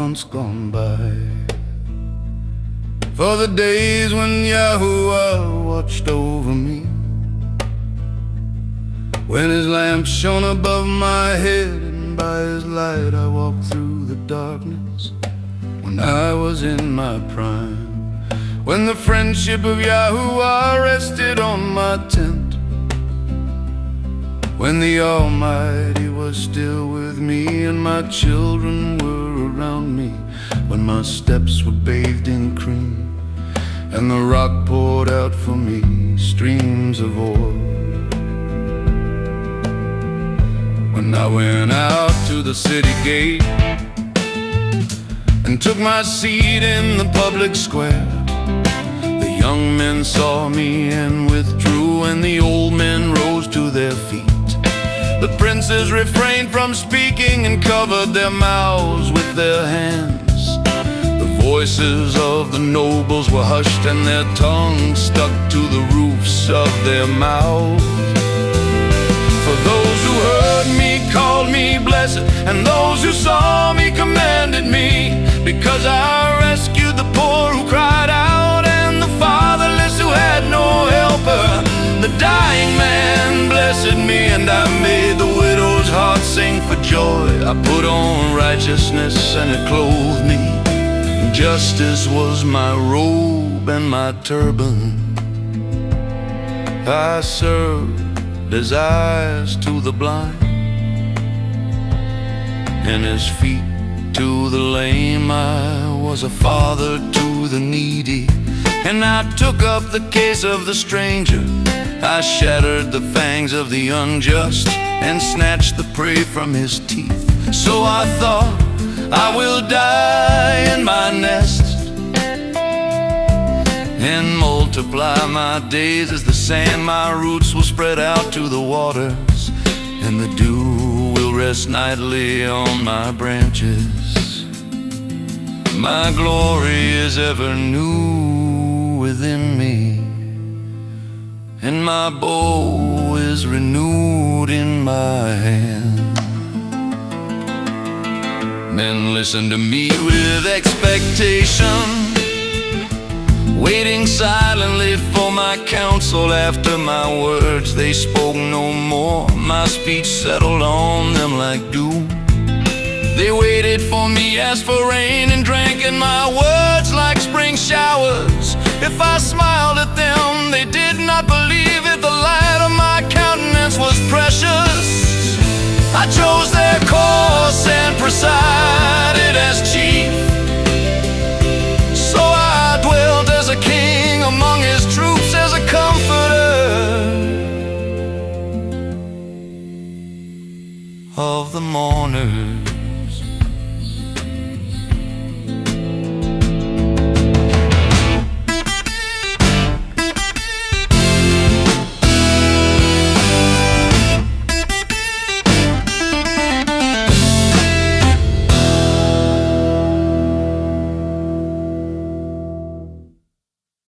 months gone by. For the days when Yahuwah watched over me, when his lamp shone above my head, and by his light I walked through the darkness, when I was in my prime, when the friendship of Yahuwah rested on my tent, when the Almighty was still with me and my children were around me, when my steps were bathed in cream and the rock poured out for me streams of oil. When I went out to the city gate and took my seat in the public square, the young men saw me and withdrew, and the old men rose to their feet. The princes refrained from speaking and covered their mouths with their hands. The voices of the nobles were hushed, and their tongues stuck to the roofs of their mouths. For those who heard me called me blessed, and those who saw me commanded me, because I rescued the poor who cried out, and the fatherless who had no helper. The dying man blessed me, and I made the widow's heart sing for joy. I put on righteousness and it clothed me. Justice was my robe and my turban. I served as eyes to the blind, and as feet to the lame. I was a father to the needy, and I took up the case of the stranger. I shattered the fangs of the unjust and snatched the prey from his teeth. So I thought, I will die in my nest and multiply my days as the sand. My roots will spread out to the waters, and the dew will rest nightly on my branches. My glory is ever new within me, and my bow is renewed in my hand. Men listen to me with expectation, waiting silently for my counsel. After my words they spoke no more, my speech settled on them like dew. They waited for me as for rain, and drank in my words like spring showers. If I smiled at them, they did not believe it. The light of my countenance was precious. I chose their course and presided as chief. So I dwelt as a king among his troops, as a comforter of the mourners.